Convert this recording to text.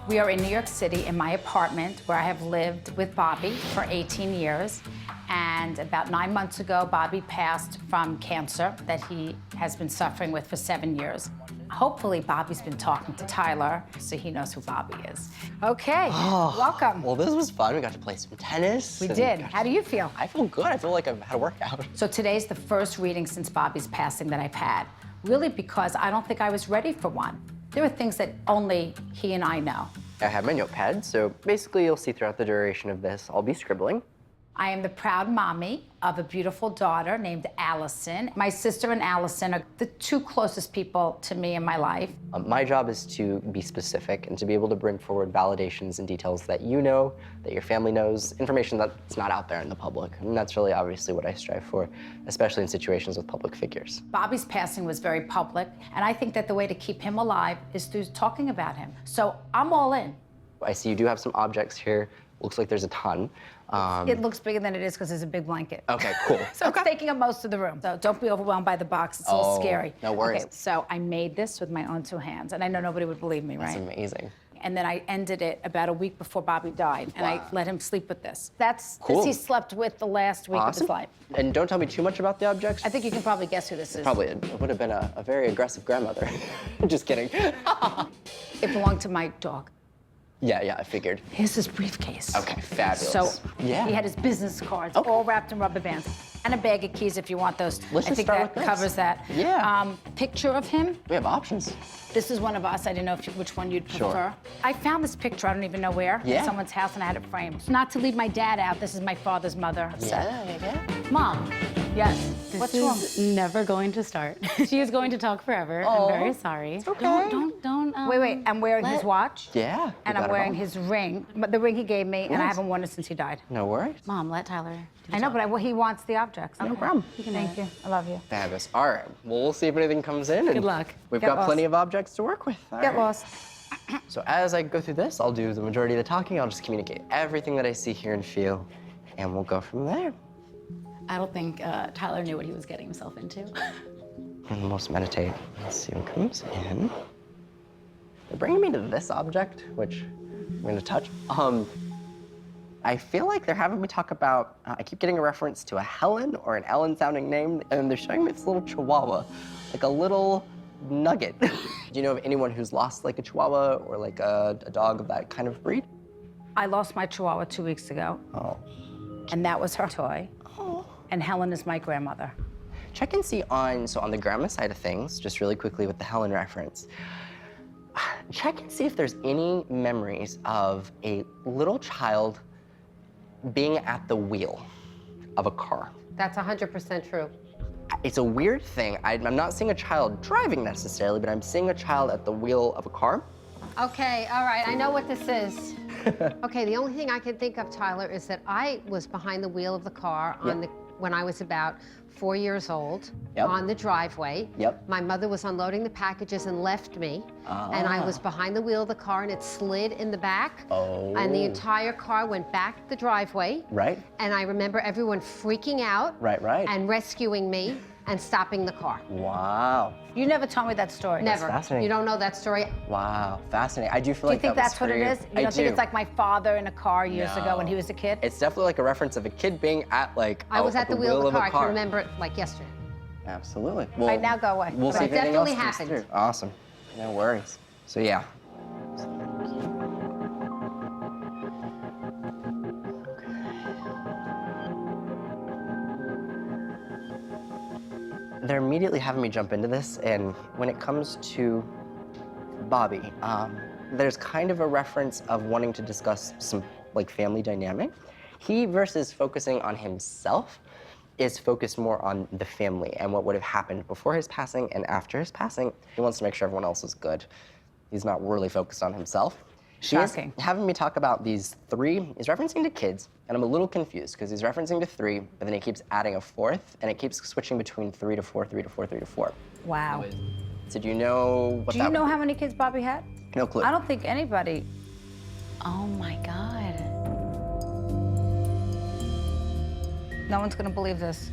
We are in New York City in my apartment where I have lived with Bobby for 18 years. And about 9 months ago, Bobby passed from cancer that he has been suffering with for 7 years. Hopefully, Bobby's been talking to Tyler, so he knows who Bobby is. Okay, welcome. Well, this was fun. We got to play some tennis. We did. How do you feel? I feel good. I feel like I've had a workout. So today's the first reading since Bobby's passing that I've had, really because I don't think I was ready for one. There are things that only he and I know. I have my notepad, so basically you'll see throughout the duration of this, I'll be scribbling. I am the proud mommy of a beautiful daughter named Allison. My sister and Allison are the two closest people to me in my life. My job is to be specific and to be able to bring forward validations and details that you know, that your family knows, information that's not out there in the public. And that's really obviously what I strive for, especially in situations with public figures. Bobby's passing was very public, and I think that the way to keep him alive is through talking about him. So I'm all in. I see you do have some objects here. Looks like there's a ton. It looks bigger than it is because there's a big blanket. Okay, cool. So it's taking up most of the room. So don't be overwhelmed by the box. It's a little scary. No worries. Okay, so I made this with my own two hands, and I know nobody would believe me, right? That's amazing. And then I ended it about a week before Bobby died, and I let him sleep with this. That's Cool. this he slept with the last week of his life. And don't tell me too much about the objects. I think you can probably guess who this is. Probably it would have been a very aggressive grandmother. Just kidding. It belonged to my dog. Yeah, I figured. Here's his briefcase. Okay, fabulous. So yeah. he had his business cards all wrapped in rubber bands. And a bag of keys if you want those. Let's I just think start that with this. covers that. Yeah. Picture of him. We have options. This is one of us. I didn't know which one you'd prefer. Sure. I found this picture, I don't even know where, Yeah. at someone's house, and I had it framed. Not to leave my dad out, this is my father's mother. Yeah. Mom. Yes. This What's is wrong? never going to start. She is going to talk forever. Oh, I'm very sorry. it's okay. Don't. Wait, I'm wearing his watch. Yeah. And I'm wearing his ring, but the ring he gave me, and I Nice. haven't worn it since he died. No worries. Mom, let Tyler. do I know, talk. but he wants the objects. No problem. Thank you. I love you. Fabulous. All right. Well, we'll see if anything comes in. And Good luck. We've Get got plenty lost. of objects to work with. All Get right. lost. So as I go through this, I'll do the majority of the talking. I'll just communicate everything that I see, hear, and feel, and we'll go from there. I don't think Tyler knew what he was getting himself into. And we'll just meditate. Let's see what comes in. They're bringing me to this object, which I'm gonna touch. I feel like they're having me talk about, I keep getting a reference to a Helen or an Ellen sounding name, and they're showing me this little chihuahua, like a little nugget. Do you know of anyone who's lost like a chihuahua or like a dog of that kind of breed? I lost my chihuahua 2 weeks ago, Oh. and that was her toy. Oh. And Helen is my grandmother. Check and see on the grandma side of things, just really quickly with the Helen reference. Check and see if there's any memories of a little child being at the wheel of a car. That's 100% true. It's a weird thing. I'm not seeing a child driving necessarily, but I'm seeing a child at the wheel of a car. Okay, all right, I know what this is. Okay, the only thing I can think of, Tyler, is that I was behind the wheel of the car when I was about 4 years old on the driveway. Yep. My mother was unloading the packages and left me, and I was behind the wheel of the car, and it slid in the back, and the entire car went back the driveway. Right. And I remember everyone freaking out Right. and rescuing me and stopping the car. Wow. You never told me that story. Never. fascinating. You don't know that story? Wow. Fascinating. I do feel Do you like think that was that's what it for you. is? You I don't think do. it's like my father in a car years ago when No. he was a kid? It's definitely like a reference of a kid being at like I was at the wheel of the car. I car. can remember it like yesterday. Absolutely. Well, Right, now go away. We'll see It if anything else definitely comes happened. through. Awesome. No worries. So yeah. They're immediately having me jump into this, and when it comes to Bobby, there's kind of a reference of wanting to discuss some like family dynamic. He, versus focusing on himself, is focused more on the family and what would have happened before his passing and after his passing. He wants to make sure everyone else is good. He's not really focused on himself. Shocking. He's having me talk about these three. He's referencing to kids, and I'm a little confused because he's referencing to 3, but then he keeps adding a 4th, and it keeps switching between 3 to 4, 3 to 4, 3 to 4. Wow. So do you know what Do that you know would how many kids Bobby had? be? No clue. I don't think anybody. Oh my God. No one's gonna believe this.